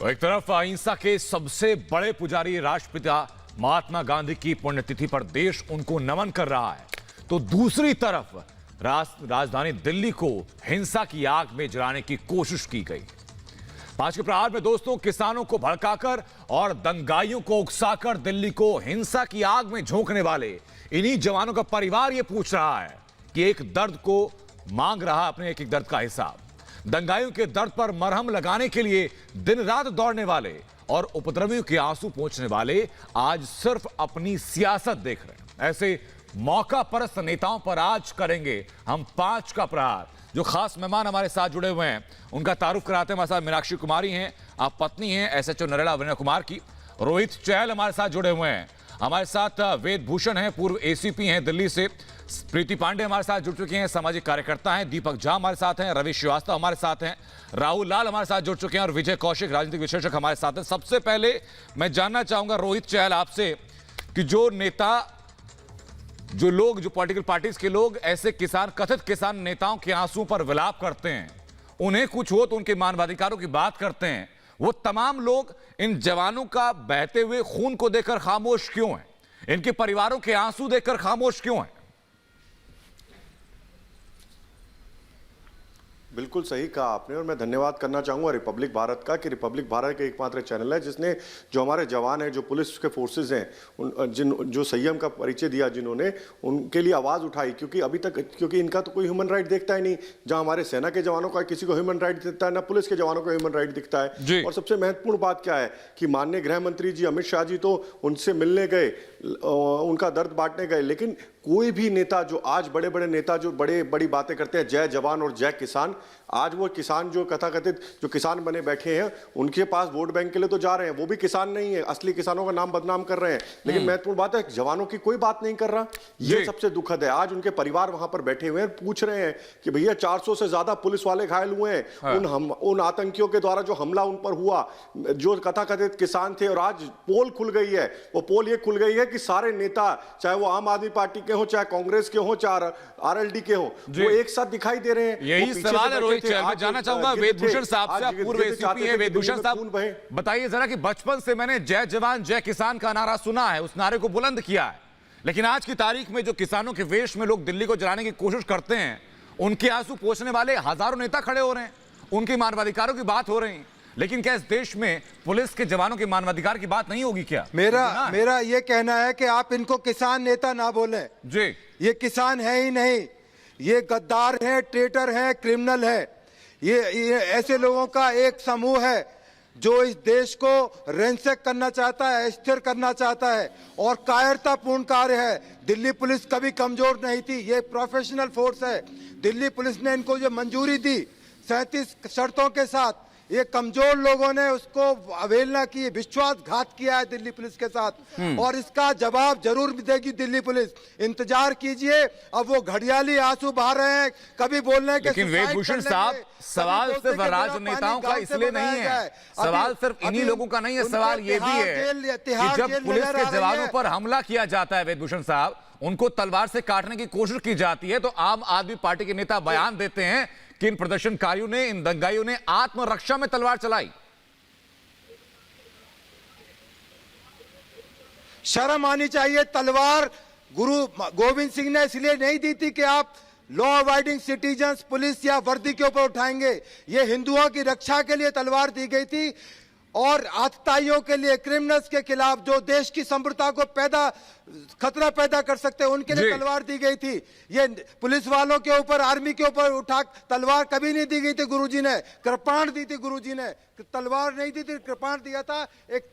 तो एक तरफ अहिंसा के सबसे बड़े पुजारी राष्ट्रपिता महात्मा गांधी की पुण्यतिथि पर देश उनको नमन कर रहा है, तो दूसरी तरफ राजधानी दिल्ली को हिंसा की आग में जलाने की कोशिश की गई। आज के प्रहार में दोस्तों, किसानों को भड़काकर और दंगाइयों को उकसाकर दिल्ली को हिंसा की आग में झोंकने वाले इन्हीं जवानों का परिवार यह पूछ रहा है कि एक दर्द को मांग रहा अपने एक दर्द का हिसाब। दंगाइयों के दर्द पर मरहम लगाने के लिए दिन रात दौड़ने वाले और उपद्रवियों के आंसू पोंछने वाले आज सिर्फ अपनी सियासत देख रहे हैं। ऐसे मौका परस्त नेताओं पर आज करेंगे हम 5 का प्रहार। जो खास मेहमान हमारे साथ जुड़े हुए हैं उनका तारुफ कराते हैं। हमारे साथ मीनाक्षी कुमारी हैं, आप पत्नी हैं एसएचओ नरेला वीरेंद्र कुमार की। रोहित चहल हमारे साथ जुड़े हुए हैं। हमारे साथ वेद भूषण हैं, पूर्व एसीपी हैं दिल्ली से। प्रीति पांडे हमारे साथ जुड़ चुके हैं, सामाजिक कार्यकर्ता हैं। दीपक झा हमारे साथ हैं। रवि श्रीवास्तव हमारे साथ हैं। राहुल लाल हमारे साथ जुड़ चुके हैं और विजय कौशिक राजनीतिक विश्लेषक हमारे साथ हैं। सबसे पहले मैं जानना चाहूंगा रोहित चहल आपसे कि जो पॉलिटिकल पार्टीज के लोग ऐसे कथित किसान नेताओं के आंसू पर विलाप करते हैं, उन्हें कुछ हो तो उनके मानवाधिकारों की बात करते हैं, वो तमाम लोग इन जवानों का बहते हुए खून को देखकर खामोश क्यों हैं? इनके परिवारों के आंसू देखकर खामोश क्यों हैं? बिल्कुल सही कहा आपने और मैं धन्यवाद करना चाहूंगा रिपब्लिक भारत का कि रिपब्लिक भारत का एकमात्र चैनल है जिसने जो हमारे जवान हैं, जो पुलिस के फोर्सेस हैं, जो संयम का परिचय दिया जिन्होंने, उनके लिए आवाज़ उठाई। क्योंकि इनका तो कोई ह्यूमन राइट देखता ही नहीं। जहां हमारे सेना के जवानों का किसी को ह्यूमन राइट दिखता है, ना पुलिस के जवानों को ह्यूमन राइट दिखता है। और सबसे महत्वपूर्ण बात क्या है कि माननीय गृह मंत्री जी अमित शाह जी तो उनसे मिलने गए, उनका दर्द बांटने गए, लेकिन कोई भी नेता जो आज बड़े नेता जो बड़ी बातें करते हैं, जय जवान और जय किसान, आज वो किसान जो कथाकथित जो किसान बने बैठे हैं, उनके पास वोट बैंक के लिए तो जा रहे हैं, वो भी किसान नहीं है, असली किसानों का नाम बदनाम कर रहे हैं। लेकिन महत्वपूर्ण बात है जवानों की कोई बात नहीं कर रहा। ये सबसे दुखद है। आज उनके परिवार वहां पर बैठे हुए हैं, पूछ रहे हैं कि भैया 400 से ज्यादा पुलिस वाले घायल हुए हैं उन आतंकियों के द्वारा जो हमला उन पर हुआ, जो कथाकथित किसान थे। और आज पोल खुल गई है। वो पोल ये खुल गई है कि सारे नेता, चाहे वो आम आदमी पार्टी के हो, चाहे कांग्रेस के हो, चाहे आरएलडी के हो, वो एक साथ दिखाई दे रहे हैं। यही सवाल है रोहित चहल, मैं जानना चाहूंगा वेदभूषण साहब से। पूर्व एसीपी हैं वेदभूषण साहब, बताइए जरा कि बचपन से मैंने जय जवान जय किसान का नारा सुना है, उस नारे को बुलंद किया है, लेकिन आज की तारीख में जो किसानों के वेश में लोग दिल्ली को जलाने की कोशिश करते हैं, उनके आंसू पोंछने वाले हजारों नेता खड़े हो रहे हैं, उनके मानवाधिकारों की बात हो रही है। लेकिन क्या इस देश में पुलिस के जवानों के मानवाधिकार की बात नहीं होगी क्या? मेरा ये कहना है कि आप इनको किसान नेता ना बोले जी। ये किसान है ही नहीं, ये गद्दार है, ट्रेटर है, क्रिमिनल है। ये ऐसे लोगों का एक समूह है जो इस देश को रेंसेक करना चाहता है, स्थिर करना चाहता है और कायरतापूर्ण कार्य है। दिल्ली पुलिस कभी कमजोर नहीं थी, ये प्रोफेशनल फोर्स है। दिल्ली पुलिस ने इनको जो मंजूरी दी 37 शर्तों के साथ, ये कमजोर लोगों ने उसको अवहेलना की, विश्वासघात किया है दिल्ली पुलिस के साथ और इसका जवाब जरूर देगी दिल्ली पुलिस। इंतजार कीजिए। अब वो घड़ियाली आंसू बहा रहे हैं, कभी बोल रहे हैं कि लेकिन वेदभूषण साहब, सवाल सिर्फ राजनेताओं का इसलिए नहीं है, सवाल सिर्फ इन्हीं लोगों का नहीं है, सवाल ये भी है कि जब पुलिस के जवानों पर हमला किया जाता है वेदभूषण साहब, उनको तलवार से काटने की कोशिश की जाती है, तो आम आदमी पार्टी के नेता बयान देते हैं कि इन प्रदर्शनकारियों ने, इन दंगाइयों ने आत्मरक्षा में तलवार चलाई। शर्म आनी चाहिए। तलवार गुरु गोविंद सिंह ने इसलिए नहीं दी थी कि आप लॉ अबाइडिंग सिटीजन्स, पुलिस या वर्दी के ऊपर उठाएंगे। ये हिंदुओं की रक्षा के लिए तलवार दी गई थी और आतताइयों के लिए, क्रिमिनल्स के खिलाफ जो देश की समृद्धता को खतरा पैदा कर सकते हैं, उनके लिए तलवार दी गई थी। ये पुलिस वालों के ऊपर, आर्मी के ऊपर उठा तलवार कभी नहीं दी गई थी। गुरुजी ने कृपाण दी थी, गुरुजी ने तलवार नहीं दी थी, कृपाण दिया था। एक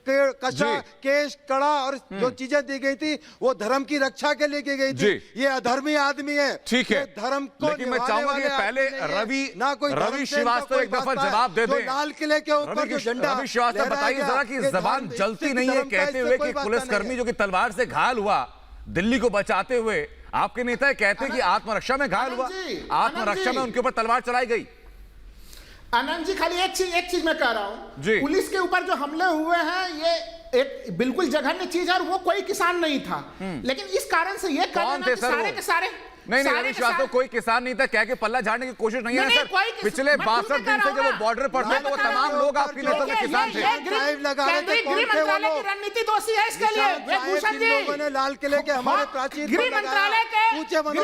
कशा, केश, कड़ा और जो चीजें दी गई थी वो धर्म की रक्षा के लिए की गई थी। ये अधर्मी आदमी है, ठीक है, धर्म को। लेकिन मैं चाहूंगा कि पहले रवि श्रीवास्तव एक दफा जवाब दे दें। लाल किले के ऊपर जो झंडा, रवि श्रीवास्तव बताइए जरा कि जबान जलती नहीं है कहते हुए कि पुलिसकर्मी जो कि तलवार से घायल हुआ, दिल्ली को बचाते हुए, आपके नेता कहते हैं कि आत्मरक्षा में घायल हुआ, आत्मरक्षा में उनके ऊपर तलवार चलाई गई। आनंद जी, खाली एक चीज मैं कह रहा हूं, पुलिस के ऊपर जो हमले हुए हैं, ये एक बिल्कुल जघन्य चीज है और वो कोई किसान नहीं था। लेकिन इस कारण से ये कह देना कि सारे के सारे नहीं रवि श्रीवास्तव कोई किसान नहीं था, कह के पल्ला झाड़ने की कोशिश नहीं है सर। पिछले 62 दिन से जब वो बॉर्डर पर थे तो वो तमाम लोग आपकी नस्ल के किसान थे। गृह मंत्रालय की रणनीति दोषी है इसके लिए वेदभूषण जी। लोगों ने लाल किले के हमारे प्राचीर गृह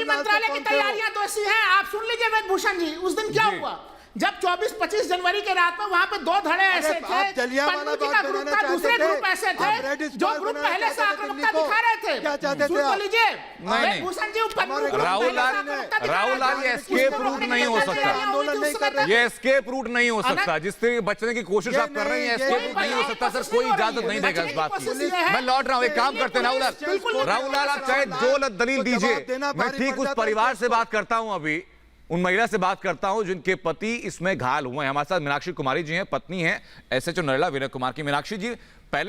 मंत्रालय की तैयारियां दोषी हैं। आप सुन लीजिए वेदभूषण जी, उस दिन क्या हुआ जब 24-25 जनवरी के रात में वहां पे 2 धड़े ऐसे थे, पन्नू जी का ग्रुप था, दूसरे ग्रुप ऐसे थे जो ग्रुप पहले से आक्रामकता दिखा रहे थे। क्या चाहते थे? सुन लीजिए वेदभूषण जी, राहुल लाल ये एस्केप रूट नहीं हो सकता, ये एस्केप रूट नहीं हो सकता। जिस तरह बचने की कोशिश आप कर रहे हैं एस्केप रूट नहीं हो सकता सर, कोई इजाजत नहीं देगा इस बात की। मैं लौट रहा हूँ, एक काम करते हैं राहुल लाल आप चाहे जो दलील दीजिए, मैं ठीक उस परिवार से बात करता हूँ, अभी उन महिला से बात करता हूं जिनके पति इसमें घायल हुए हैं। हमारे साथ मीनाक्षी कुमारी जी हैं, पत्नी हैं एसएचओ नरेला विनय कुमार की। मीनाक्षी जी,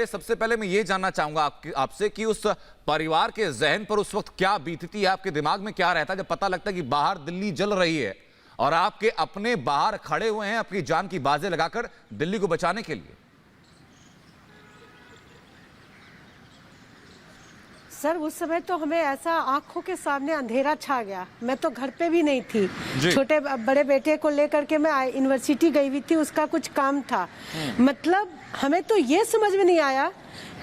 सबसे पहले मैं ये जानना चाहूंगा आपसे कि उस परिवार के जहन पर उस वक्त क्या बीतती है, आपके दिमाग में क्या रहता है जब पता लगता है कि बाहर दिल्ली जल रही है और आपके अपने बाहर खड़े हुए हैं अपनी जान की बाजें लगाकर दिल्ली को बचाने के लिए? सर उस समय तो हमें ऐसा आंखों के सामने अंधेरा छा गया। मैं तो घर पे भी नहीं थी, छोटे बड़े बेटे को लेकर के मैं यूनिवर्सिटी गई हुई थी, उसका कुछ काम था। मतलब हमें तो ये समझ में नहीं आया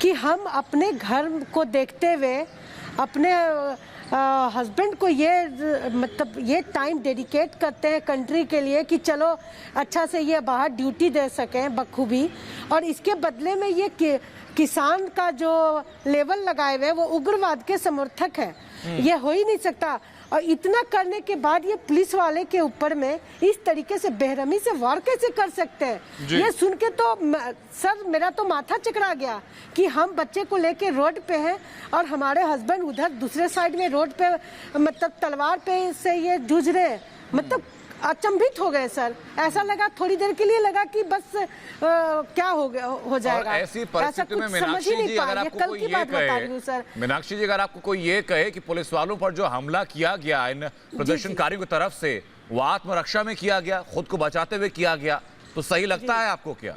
कि हम अपने घर को देखते हुए अपने हस्बैंड को ये टाइम डेडिकेट करते हैं कंट्री के लिए कि चलो अच्छा से ये बाहर ड्यूटी दे सकें बखूबी, और इसके बदले में ये किसान का जो लेवल लगाए हुए वो उग्रवाद के समर्थक है। ये हो ही नहीं सकता। और इतना करने के बाद ये पुलिस वाले के ऊपर में इस तरीके से बेरहमी से वार कैसे कर सकते हैं? ये सुन के तो सर मेरा तो माथा चकरा गया कि हम बच्चे को लेके रोड पे हैं और हमारे हस्बैंड उधर दूसरे साइड में रोड पे मतलब तलवार पे से ये जूझ रहे हैं। मतलब अचंभित हो गए सर, ऐसा लगा थोड़ी देर के लिए लगा कि बस क्या हो जाएगा। ऐसी परिस्थिति में मीनाक्षी जी अगर आपको कोई ये कहे, मीनाक्षी जी अगर आपको कोई ये कहे कि पुलिस वालों पर जो हमला किया गया इन प्रदर्शनकारियों की तरफ से वो आत्मरक्षा में किया गया, खुद को बचाते हुए किया गया, तो सही लगता है आपको क्या?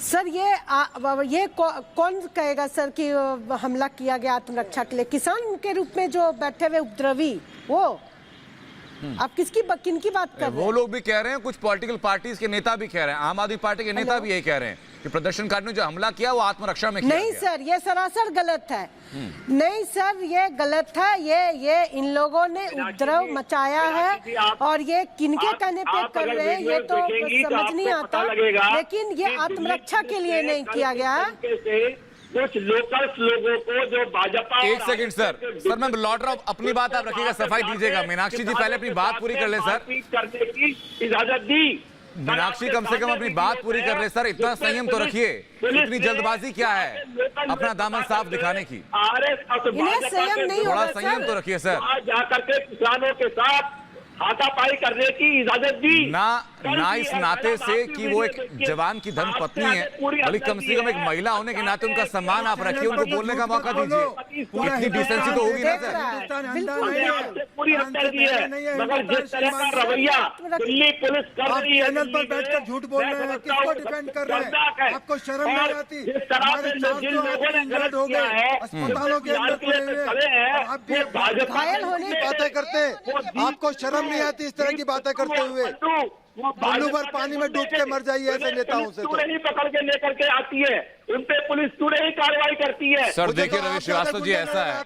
सर ये कौन कहेगा सर कि हमला किया गया आत्मरक्षा के लिए? किसान के रूप में जो बैठे हुए उपद्रवी वो आप किनकी बात कर रहे हैं? वो लोग भी कह रहे हैं, कुछ पॉलिटिकल पार्टीज के नेता भी कह रहे हैं, आम आदमी पार्टी के नेता भी यही कह रहे हैं कि प्रदर्शनकारियों ने जो हमला किया वो आत्मरक्षा में किया नहीं गया। सर ये सरासर गलत है। नहीं सर ये गलत है। ये इन लोगों ने उपद्रव मचाया है और ये किनके कहने पे कर रहे हैं ये तो समझ नहीं आता, लेकिन ये आत्मरक्षा के लिए नहीं किया गया। कुछ लोकल्स लोगों को जो भाजपा। एक सेकंड सर मैं लौट रहा हूं, अपनी बात आप रखिएगा, सफाई दीजिएगा। मीनाक्षी जी पहले अपनी बात पूरी कर ले सर। करने की इजाजत दी मीनाक्षी, कम से कम अपनी बात पूरी कर ले सर, इतना संयम तो रखिए। इतनी जल्दबाजी क्या है अपना दामन साफ दिखाने की? थोड़ा संयम तो रखिए सर। जाकर के किसानों के साथ हाथापाई करने की इजाजत दी ना इस नाते से कि वो एक जवान की धर्म पत्नी है, बल्कि कम से कम एक महिला होने के नाते उनका सम्मान आप रखिए, उनको बोलने का मौका दीजिए। इतनी डिसेंसी तो होगी ना सर। पूरी हत्या की है, मगर जिस तरह का रवैया दिल्ली पुलिस कर रही है, चैनल पर बैठकर झूठ बोल रहे हैं, किसको डिफेंड कर रहे हैं? आपको शर्म नहीं आती? जिस तरह से जिन लोगों ने गलत किया है, अस्पतालों के अंदर पड़े हैं, आप भी घायल होने की बातें करते हैं, आपको शर्म नहीं आती इस तरह की बातें करते हुए? पल्लू भर पानी में डूब के मर जाइए ऐसे नेताओं से। तो नहीं पकड़ के लेकर के आती है, उन पे पुलिस तुरंत ही कार्रवाई करती है। सर देखिए रवि श्रीवास्तव जी, ऐसा है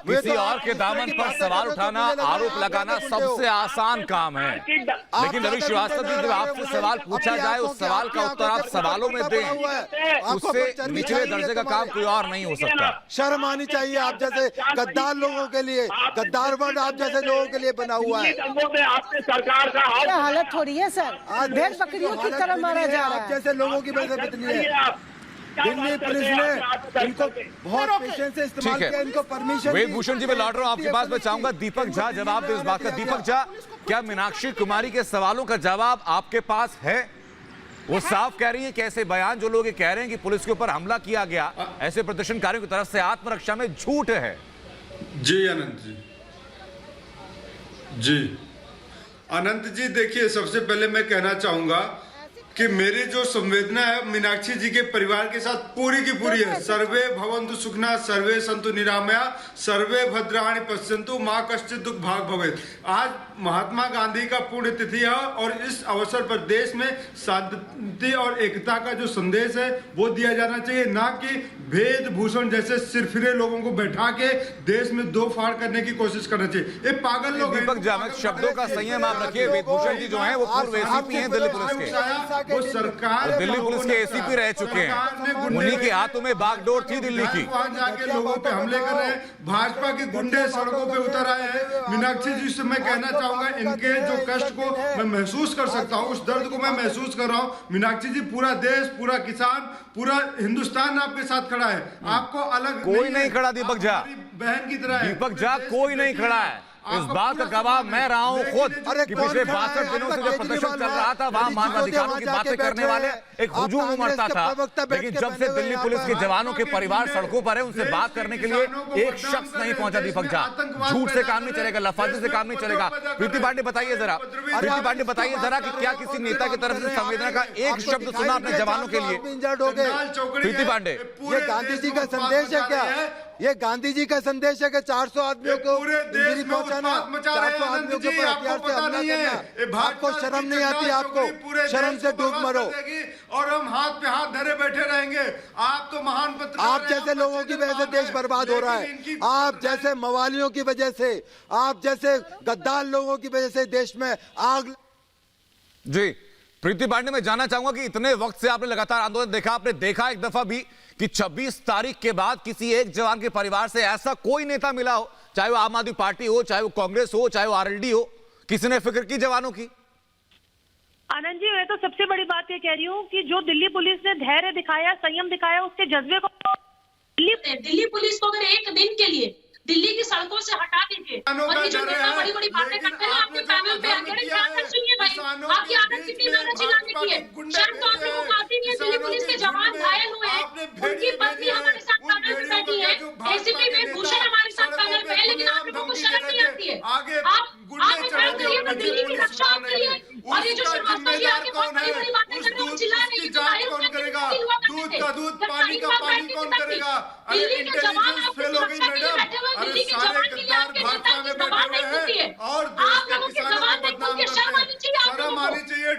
किसी और के दामन पर सवाल उठाना, आरोप लगाना सबसे आसान काम है, लेकिन रवि श्रीवास्तव जी जब आपसे सवाल पूछा जाए उस सवाल का उत्तर आप सवालों में दें, उससे निचले दर्जे का काम कोई और नहीं हो सकता। शर्म आनी चाहिए आप जैसे गद्दार लोगों के लिए, गद्दार वर्ड आप जैसे लोगों के लिए बना हुआ है। आपने सरकार का हालत हो रही है सर, भेड़ बकरियों की तरह मारा जा रहा है। आप जैसे लोगों की वजह से कितनी है। दिल्ली पुलिस ने इनको बहुत पेशेंस से इस्तेमाल किया, इनको परमिशन। वेदभूषण जी मैं लौट रहा हूं आपके पास, मैं चाहूंगा दीपक झा जवाब दे इस बात का। दीपक झा, क्या मीनाक्षी कुमारी के सवालों का जवाब आपके पास है? वो साफ कह रही है कि ऐसे बयान जो लोग कह रहे हैं कि पुलिस के ऊपर हमला किया गया ऐसे प्रदर्शनकारियों की तरफ से आत्मरक्षा में झूठ है। जी अनंत जी अनंत जी देखिए, सबसे पहले मैं कहना चाहूंगा कि मेरी जो संवेदना है मीनाक्षी जी के परिवार के साथ पूरी की पूरी है। सर्वे भवन्तु सुखिनः, सर्वे सन्तु निरामया, सर्वे भद्राणि पश्यन्तु, मां कश्चित् दुख भाग भवेत्। आज महात्मा गांधी का पुण्यतिथि है और इस अवसर पर देश में शांति और एकता का जो संदेश है वो दिया जाना चाहिए, ना कि भेद भूषण जैसे सिरफिरे लोगों को बैठा के देश में दो फाड़ करने की कोशिश करना चाहिए। ये पागल लोग हैं। दीपक जामत, शब्दों का संयम आप रखिए। वेदभूषण जी जो हैं वो पूर्व एसीपी हैं दिल्ली पुलिस के, वो सरकार दिल्ली पुलिस के एसीपी रह चुके हैं, उन्हीं के हाथों में बागडोर थी दिल्ली की। वहां जाके लोगों पे हमले कर रहे हैं, भाजपा के गुंडे सड़कों पे उतर आए हैं। मीनाक्षी जी से मैं कहना चाहूंगा, इनके जो कष्ट को मैं महसूस कर सकता हूँ, उस दर्द को मैं महसूस कर रहा हूँ। मीनाक्षी जी, पूरा देश, पूरा किसान, पूरा हिंदुस्तान आपके साथ खड़ा है, आपको अलग कोई नहीं खड़ा दीपक झा, बहन की तरह है। दीपक झा कोई नहीं खड़ा है। इस बात का गवाह मैं रहा हूं खुद कि पिछले 62 दिनों से जो प्रदर्शन चल रहा था वहां मानवाधिकारों की बातें करने वाले एक हुजूम उमड़ता था, लेकिन जब से दिल्ली पुलिस के जवानों के परिवार सड़कों पर है, उनसे बात करने के लिए एक शख्स नहीं पहुंचा। दीपक झा, झूठ से काम नहीं चलेगा, लफाजी से काम नहीं चलेगा। प्रीति पांडे बताइए जरा, प्रीति पांडे बताइए जरा कि क्या किसी नेता की तरफ से संवेदना का एक शब्द सुना अपने जवानों के लिए? प्रीति पांडे, ये गांधी जी का संदेश है क्या? ये गांधी जी का संदेश है कि 400 आदमियों को इंजरी पहुंचाना, 400 आदमियों के ऊपर हथियार से हमला करना, आपको शर्म नहीं आती? आपको शर्म से डूब मरो। और हम हाथ पे हाथ धरे बैठे रहेंगे। आप तो महान पत्रकार, आप जैसे लोगों की वजह से देश बर्बाद हो रहा है, आप जैसे मवालियों की वजह से, आप जैसे गद्दार लोगों की वजह से देश में आग। जी प्रीति पांडे, मैं जानना चाहूंगा कि इतने वक्त से आपने लगातार आंदोलन देखा, आपने देखा एक दफा भी कि 26 तारीख के बाद किसी एक जवान के परिवार से ऐसा कोई नेता मिला हो, चाहे वो आम आदमी पार्टी हो, चाहे वो कांग्रेस हो, चाहे वो आरएलडी हो, किसी ने फिक्र की जवानों की? आनंद जी, मैं तो सबसे बड़ी बात ये कह रही हूँ कि जो दिल्ली पुलिस ने धैर्य दिखाया, संयम दिखाया, उसके जज्बे को दिल्ली पुलिस को अगर एक दिन के लिए दिल्ली की सड़कों से हटा दीजिए और ये जो नेता बड़ी बड़ी बातें करते हैं आपके पैनल पे आके क्या कर सुनिए भाई, आपकी आदत कितनी ज्यादा चिल्लाने की है। शर्म तो आप लोगों को आती नहीं है। दिल्ली पुलिस के जवान घायल हुए हैं, उनकी पत्नी हमारे साथ पैनल पे बैठी है, एसीपी वेदभूषण हमारे साथ पैनल पे है, लेकिन आप लोगों को शर्म नहीं आती है। आप खड़े करिए तो दिल्ली की रक्षा आप करिए। और ये जो श्रीवास्तव जी आके बहुत बड़ी बड़ी बातें कर रहे हैं, चिल्ला रहे हैं, जाहिर कौन करेगा? दूध का दूध, पानी का पानी कौन करेगा? अरे इंटेलिजेंस फेल हो गई मैडम। अरे सारे गद्दार भाजपा में बैठे हुए हैं और देश के किसानों को बदनाम करते हैं। शर्म आनी चाहिए।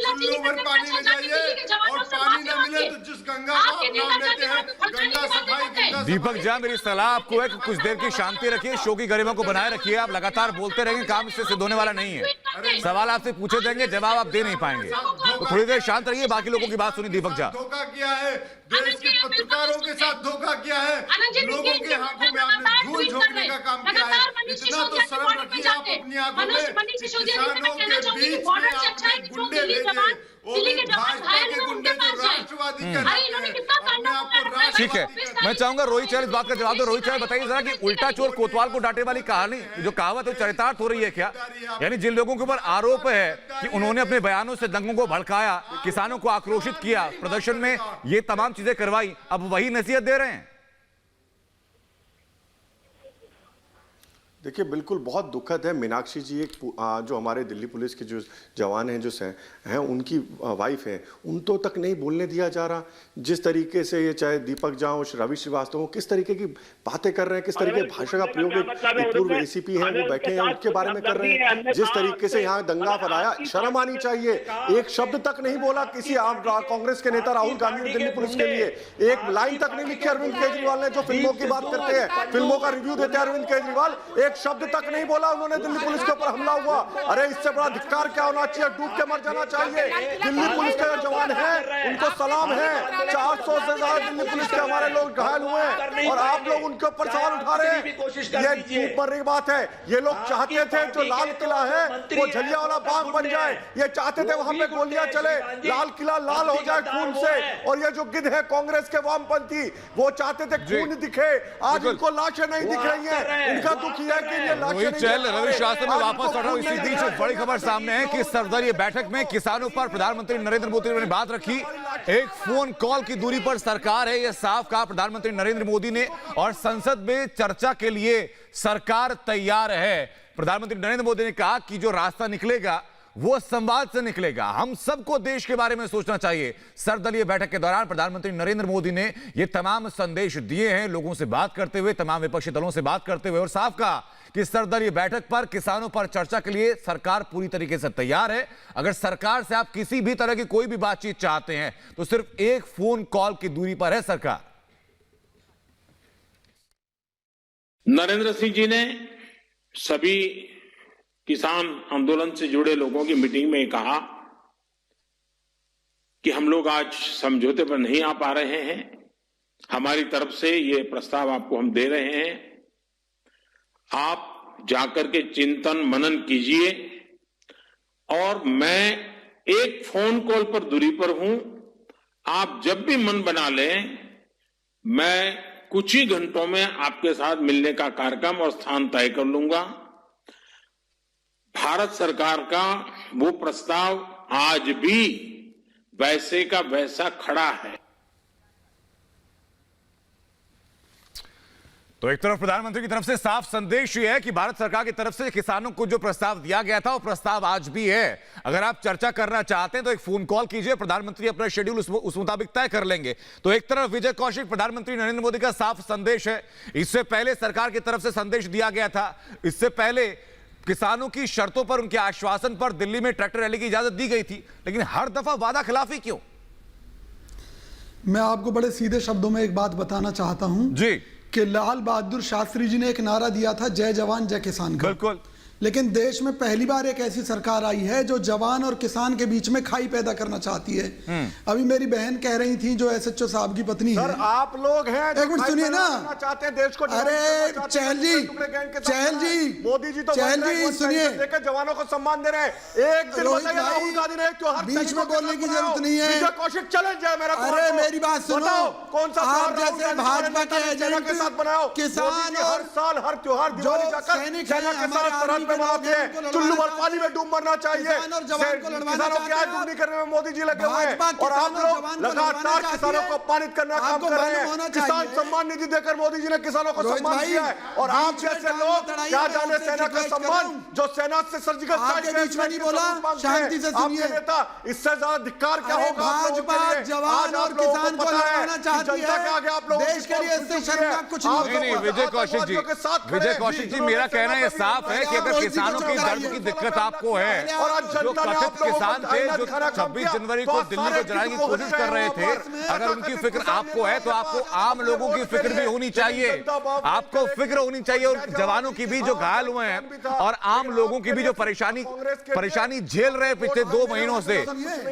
चुल्लू भर पानी में जाइए और पानी न मिले तो जिस गंगा का आप नाम लेते हैं, गंगा सफाई। दीपक झा, मेरी सलाह आपको है कि कुछ देर की शांति रखिए, शो की गरिमा को बनाए रखिए। आप लगातार बोलते रहेंगे, काम इससे सिद्ध होने वाला नहीं है। सवाल आपसे पूछे जाएंगे, जवाब आप दे नहीं पाएंगे, तो थोड़ी देर शांत रहिए, बाकी लोगों की बात सुनिए। दीपक झा, धोखा किया है, देश के पत्रकारों के साथ धोखा किया है, लोगों के आंखों में आपने धूल झोंकने का काम किया है। इतना तो शर्म रखिए आप अपनी आंखों में। किसानों के बीच में आपने गुंडे भेजे, वो भी भाजपा के गुंडे जो राष्ट्रवादी कहते हैं, अपने आप को ठीक है। मैं चाहूंगा रोहित चहल इस बात का जवाब दो। रोहित चहल बताइए जरा कि उल्टा चोर कोतवाल को डांटे वाली कहानी, जो कहावत है, चरितार्थ हो रही है क्या? यानी जिन लोगों के ऊपर आरोप है कि उन्होंने अपने बयानों से दंगों को भड़काया, किसानों को आक्रोशित किया, प्रदर्शन में ये तमाम चीजें करवाई, अब वही नसीहत दे रहे हैं? देखिए, बिल्कुल बहुत दुखद है। मीनाक्षी जी एक जो हमारे दिल्ली पुलिस के जो जवान हैं, जो हैं उनकी वाइफ हैं, उन तो तक नहीं बोलने दिया जा रहा। जिस तरीके से ये चाहे दीपक झा हो, रवि श्रीवास्तव हो, किस तरीके की बातें कर रहे हैं, किस तरीके की भाषा का प्रयोग एक पूर्व एसीपी हैं वो बैठे हैं उनके बारे में कर रहे हैं, जिस तरीके से यहाँ दंगा फैलाया, शर्म आनी चाहिए। एक शब्द तक नहीं बोला किसी आम कांग्रेस के नेता राहुल गांधी ने दिल्ली पुलिस के लिए, एक लाइन तक नहीं लिखी अरविंद केजरीवाल ने, जो फिल्मों की बात करते हैं, फिल्मों का रिव्यू देते हैं अरविंद केजरीवाल, एक शब्द तक नहीं बोला उन्होंने। दिल्ली पुलिस के ऊपर हमला हुआ, अरे इससे बड़ा धिक्कार क्या होना चाहिए? डूब के मर जाना चाहिए। दिल्ली पुलिस के जो जवान हैं उनको सलाम है। 400 से ज्यादा दिल्ली पुलिस के हमारे लोग घायल हुए हैं और आप लोग उनके ऊपर सवाल उठा रहे हैं। ये ऊपर की बात है। ये लोग चाहते थे जो लाल किला है वो जलियांवाला बाग बन जाए, ये चाहते थे वहां पे गोलियां चले, लाल किला लाल हो जाए खून से। और ये जो गिद्ध है कांग्रेस के वामपंथी, वो चाहते थे खून दिखे, आज इनको लाशें नहीं दिख रही हैं। इनका दुख यह है कि ये रोहित चहल, रवि शास्त्री में वापस लौट रहा हूं। इसी बीच बड़ी खबर सामने है कि सर्वदलीय बैठक में किसानों पर प्रधानमंत्री नरेंद्र मोदी ने बात रखी। एक फोन कॉल की दूरी पर सरकार है, यह साफ कहा प्रधानमंत्री नरेंद्र मोदी ने, और संसद में चर्चा के लिए सरकार तैयार है। प्रधानमंत्री नरेंद्र मोदी ने कहा कि जो रास्ता निकलेगा वो संवाद से निकलेगा। हम सबको देश के बारे में सोचना चाहिए। सर्वदलीय बैठक के दौरान प्रधानमंत्री नरेंद्र मोदी ने ये तमाम संदेश दिए हैं, लोगों से बात करते हुए, तमाम विपक्षी दलों से बात करते हुए, और साफ कहा कि सर्वदलीय बैठक पर किसानों पर चर्चा के लिए सरकार पूरी तरीके से तैयार है। अगर सरकार से आप किसी भी तरह की कोई भी बातचीत चाहते हैं तो सिर्फ एक फोन कॉल की दूरी पर है सरकार। नरेंद्र सिंह जी ने सभी किसान आंदोलन से जुड़े लोगों की मीटिंग में कहा कि हम लोग आज समझौते पर नहीं आ पा रहे हैं, हमारी तरफ से ये प्रस्ताव आपको हम दे रहे हैं, आप जाकर के चिंतन मनन कीजिए और मैं एक फोन कॉल पर दूरी पर हूं, आप जब भी मन बना लें मैं कुछ ही घंटों में आपके साथ मिलने का कार्यक्रम और स्थान तय कर लूंगा। भारत सरकार का वो प्रस्ताव आज भी वैसे का वैसा खड़ा है। तो एक तरफ प्रधानमंत्री की तरफ से साफ संदेश ये है कि भारत सरकार की तरफ से किसानों को जो प्रस्ताव दिया गया था वो प्रस्ताव आज भी है। अगर आप चर्चा करना चाहते हैं तो एक फोन कॉल कीजिए, प्रधानमंत्री अपना शेड्यूल उस मुताबिक तय कर लेंगे। तो एक तरफ विजय कौशिक, प्रधानमंत्री नरेंद्र मोदी का साफ संदेश है। इससे पहले सरकार की तरफ से संदेश दिया गया था, इससे पहले किसानों की शर्तों पर, उनके आश्वासन पर दिल्ली में ट्रैक्टर रैली की इजाजत दी गई थी, लेकिन हर दफा वादा खिलाफी क्यों? मैं आपको बड़े सीधे शब्दों में एक बात बताना चाहता हूं जी कि लाल बहादुर शास्त्री जी ने एक नारा दिया था, जय जवान जय किसान का। बिल्कुल। लेकिन देश में पहली बार एक ऐसी सरकार आई है जो जवान और किसान के बीच में खाई पैदा करना चाहती है। अभी मेरी बहन कह रही थी, जो एसएचओ साहब की पत्नी है, आप लोग हैं एक मिनट सुनिए ना, चाहते हैं देश को। अरे चहल जी, मोदी जी तो सुनिए, जवानों को सम्मान दे रहे हैं। एक दिन राहुल गांधी ने त्योहार बीच में बोलने की जरूरत नहीं है। कौशिक चैलेंज है मेरा। अरे मेरी बात सुनो, कौन सा आप जैसे भाजपा के एजेंट के साथ बनाओ, किसान हर साल हर त्योहार दिवाली जाकर सेना के साथ सरहद पे मनाते हैं। चुल्लू भर पानी में डूब मरना चाहिए। किसानों की आय दुगनी करने में मोदी जी लगे हुए हैं और आप लोग लगातार किसानों को अपमानित करना काम कर रहे हैं। किसान सम्मान निधि देकर मोदी जी ने किसानों को सम्मान दिया है और आप जैसे लोग क्या जाने सेना का सम्मान, जो सेना से सर्जिकल स्ट्राइक बीच में नहीं बोला, शांति से सुनिए। नेता, इससे ज्यादा धिक्कार क्या होगा? भाजपा जवान और किसान को लड़वाना चाहती है, आप लोग देश के लिए इससे शर्मनाक कुछ नहीं। विजय कौशिक जी, विजय कौशिक जी, मेरा कहना यह साफ है कि अगर किसानों की दर्द की दिक्कत आपको है, जो कथित किसान थे जो 26 जनवरी को दिल्ली को जलाने की कोशिश कर रहे थे, अगर उनकी फिक्र आपको है तो आपको आम लोगों की फिक्र भी होनी चाहिए। आपको फिक्र होनी चाहिए और जवानों की भी जो घायल हुए हैं और आम लोगों की भी जो परेशानी झेल रहे हैं पिछले 2 महीनों से।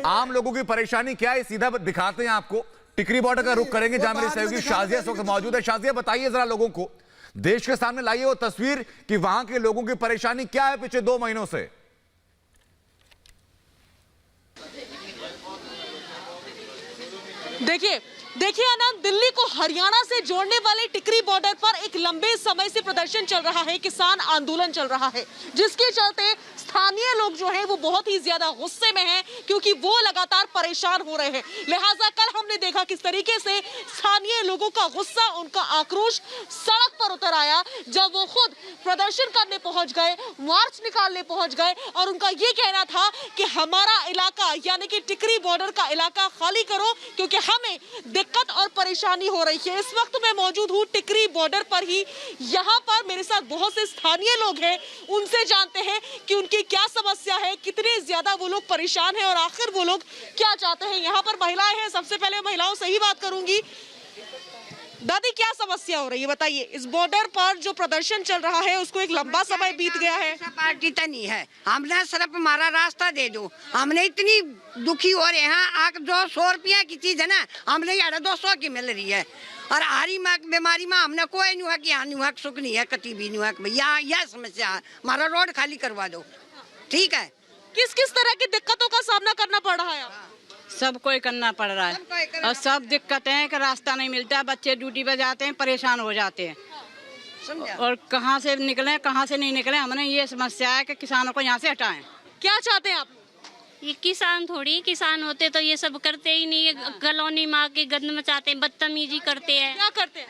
आम लोगों की परेशानी क्या है सीधा दिखाते हैं आपको। टिकरी बॉर्डर का रुख करेंगे जहां मेरे सहयोगी शाजिया इस वक्त मौजूद है। शाजिया, बताइए जरा लोगों को, देश के सामने लाइए वो तस्वीर कि वहां के लोगों की परेशानी क्या है पिछले 2 महीनों से। देखिए आनंद, दिल्ली को हरियाणा से जोड़ने वाले टिकरी बॉर्डर पर एक लंबे समय से प्रदर्शन चल रहा है, किसान आंदोलन चल रहा है, जिसके चलते स्थानीय लोग जो हैं वो बहुत ही ज्यादा गुस्से में हैं, क्योंकि वो लगातार परेशान हो रहे हैं। लिहाजा कल हमने देखा किस तरीके से स्थानीय लोगों का गुस्सा, उनका आक्रोश सड़क पर उतर आया जब वो खुद प्रदर्शन करने पहुंच गए, मार्च निकालने पहुंच गए और उनका ये कहना था कि हमारा इलाका यानी कि टिकरी बॉर्डर का इलाका खाली करो, क्योंकि हमें दिक्कत और परेशानी हो रही है। इस वक्त मैं मौजूद हूँ टिकरी बॉर्डर पर ही। यहाँ पर मेरे साथ बहुत से स्थानीय लोग हैं, उनसे जानते हैं कि उनकी क्या समस्या है, कितने ज्यादा वो लोग परेशान हैं और आखिर वो लोग क्या चाहते हैं। यहाँ पर महिलाएं हैं, सबसे पहले महिलाओं से ही बात करूंगी। दादी, क्या समस्या हो रही है बताइए? इस बॉर्डर पर जो प्रदर्शन चल रहा है उसको एक लंबा समय बीत गया है, पार्टी तो नहीं है, हमने सिर्फ हमारा रास्ता दे दो। हमने इतनी दुखी हो रहे हैं, आग 200 रुपया की चीज है ना, हमने 200 की मिल रही है। और हारी बीमारी में हमने कोई नहीं हुआ कि यहाँ नहीं हुआ, सुख नहीं है, कति भी नहीं हुआ। भैया यह समस्या है, हमारा रोड खाली करवा दो, ठीक है। किस किस तरह की दिक्कतों का सामना करना पड़ रहा है? सब कोई करना पड़ रहा है और सब दिक्कतें हैं कि रास्ता नहीं मिलता, बच्चे ड्यूटी पे जाते हैं, परेशान हो जाते हैं और कहाँ से निकलें कहाँ से नहीं निकलें। हमने ये समस्या है कि किसानों को यहाँ से हटाएं। क्या चाहते हैं आप? ये किसान थोड़ी, किसान होते तो ये सब करते ही नहीं। कॉलोनी माँ के गंद मचाते हैं, बदतमीजी करते हैं। क्या करते हैं?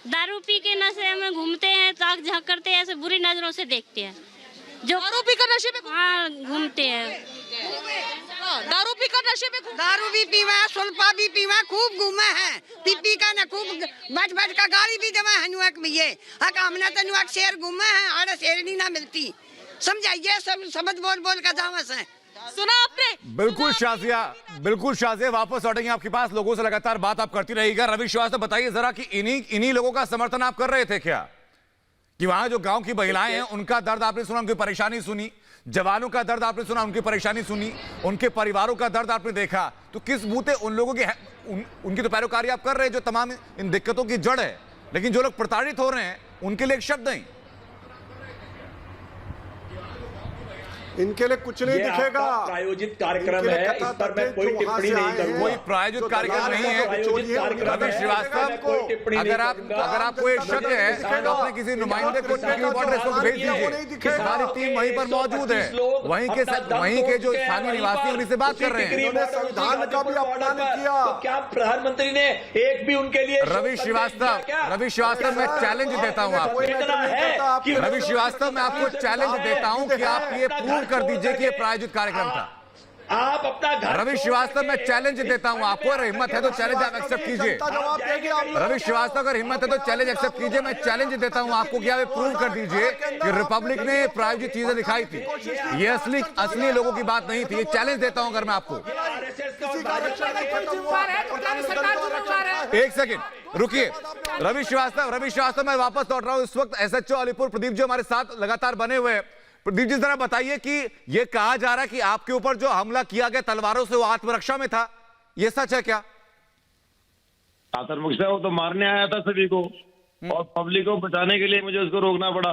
दारू पी के नशे में घूमते हैं, ताक झांक करते हैं, ऐसे बुरी नजरों से देखते हैं। जो दारू पीकर नशे में हाँ घूमते हैं। दारू पीकर नशे में दारू भी पीवा है, सुल्फा भी पीवा, खूब घूमे हैं, पीपी का न खूब बच बच का गाड़ी भी देवा है नुआक में ये हक हमने तो नुआक शेर घूमे हैं, आड़े शेरनी ना मिलती, समझाइए सब समझ बोल बोल का जावस है। सुना आपने? बिल्कुल शाजिया, बिल्कुल शाजिया, वापस लौटेंगे आपके पास, लोगों से लगातार बात आप करती रहिएगा। रवि श्रीवास्तव बताइए जरा कि इन्हीं लोगों का समर्थन आप कर रहे थे क्या, कि वहां जो गांव की महिलाएं हैं उनका दर्द आपने सुना, उनकी परेशानी सुनी, जवानों का दर्द आपने सुना, उनकी परेशानी सुनी, उनके परिवारों का दर्द आपने देखा, तो किस बूते उन लोगों की उनकी तो पैरोकारी आप कर रहे हैं जो तमाम इन दिक्कतों की जड़ है, लेकिन जो लोग प्रताड़ित हो रहे हैं उनके लिए एक शब्द नहीं, इनके लिए कुछ नहीं दिखेगा। प्रायोजित कार्यक्रम है, इस पर मैं कोई टिप्पणी नहीं करूंगा। कोई प्रायोजित कार्यक्रम नहीं है। रवि श्रीवास्तव, अगर आपको एक शक है तो अपने किसी नुमाइंदे को टिकरी बॉर्डर को भेज दीजिए, हमारी टीम वहीं पर मौजूद है, वहीं के जो स्थानीय निवासी उन्हीं से बात कर रहे हैं। संविधान का भी अपमान किया, तो क्या प्रधानमंत्री ने एक भी उनके लिए? रवि श्रीवास्तव मैं चैलेंज देता हूं आपको, रवि श्रीवास्तव मैं आपको चैलेंज देता हूं कि आप ये प्रूव कर दीजिए कि ये प्रायोजित कार्यक्रम था। आप अपना घर, रवि श्रीवास्तव मैं चैलेंज देता हूं आपको, अगर हिम्मत है तो चैलेंज आप एक्सेप्ट कीजिए। रवि श्रीवास्तव अगर हिम्मत है तो चैलेंज एक्सेप्ट कीजिए, मैं चैलेंज देता हूं आपको कि आप प्रूव कर दीजिए कि रिपब्लिक ने प्रायोजित चीजें दिखाई थी, ये असली लोगों की बात नहीं थी, ये चैलेंज देता हूं अगर मैं आपको। एक सेकंड रुकिए, रवि श्रीवास्तव मैं वापस लौट रहा हूं। इस वक्त एसएचओ अलीपुर प्रदीप जी हमारे साथ लगातार बने हुए हैं। प्रदीप जी जरा बताइए कि ये कहा जा रहा है कि आपके ऊपर जो हमला किया गया तलवारों से वो आत्मरक्षा में था, ये सच है क्या? आत्मरक्षा वो तो मारने आया था सभी को, और पब्लिक को बचाने के लिए मुझे उसको रोकना पड़ा।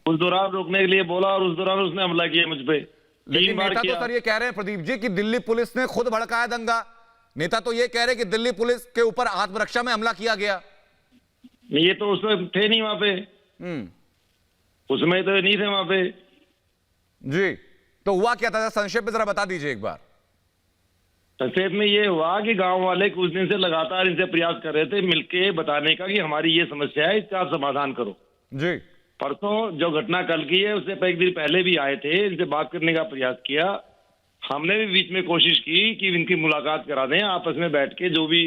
उस दौरान रोकने के लिए बोला और उस दौरान उसने हमला किया मुझ पे। लेकिन नेता तो सर ये कह रहे हैं प्रदीप जी कि दिल्ली पुलिस ने खुद भड़काया दंगा, नेता तो ये कह रहे हैं कि दिल्ली पुलिस के ऊपर आत्मरक्षा में हमला किया गया। ये तो उसमें थे नहीं वहां पे, उसमें तो नहीं थे वहां पे जी। तो हुआ क्या था, संक्षेप में जरा बता दीजिए एक बार। संक्षेप में ये हुआ कि गांव वाले कुछ दिन से लगातार इनसे प्रयास कर रहे थे मिलके बताने का कि हमारी ये समस्या है, इसका आप समाधान करो जी। परसों जो घटना कल की है उससे एक दिन पहले भी आए थे, इनसे बात करने का प्रयास किया, हमने भी बीच में कोशिश की कि इनकी मुलाकात करा दें, आपस में बैठ के जो भी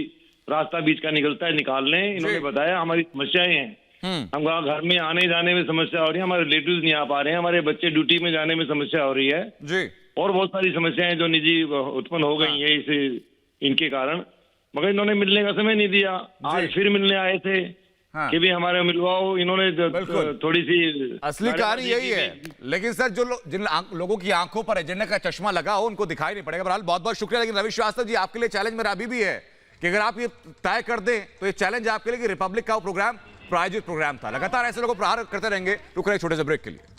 रास्ता बीच का निकलता है निकाल लें। इन्होंने बताया हमारी समस्याएं हैं, हम घर में आने जाने में समस्या हो रही है, हमारे रिलेटिव्स नहीं आ पा रहे हैं, हमारे बच्चे ड्यूटी में जाने में समस्या हो रही है जी, और बहुत सारी समस्याएं जो निजी उत्पन्न हो गई है इसे इनके कारण, मगर इन्होंने मिलने का समय नहीं दिया। आज फिर मिलने आए थे कि भी हमारे मिलवाओ, इन्होंने थोड़ी सी असली कहानी यही है। लेकिन सर जिन लोगों की आंखों पर एजेंडा का चश्मा लगा हो उनको दिखाई नहीं पड़ेगा। बहरहाल बहुत बहुत शुक्रिया। लेकिन रवि श्रीवास्तव जी आपके लिए चैलेंज मेरा अभी भी है कि अगर आप ये तय कर दें तो ये चैलेंज आपके लिए कि रिपब्लिक का प्रोग्राम प्रायोजित प्रोग्राम था। लगातार ऐसे लोगों प्रहार करते रहेंगे। रुक रहे छोटे से ब्रेक के लिए।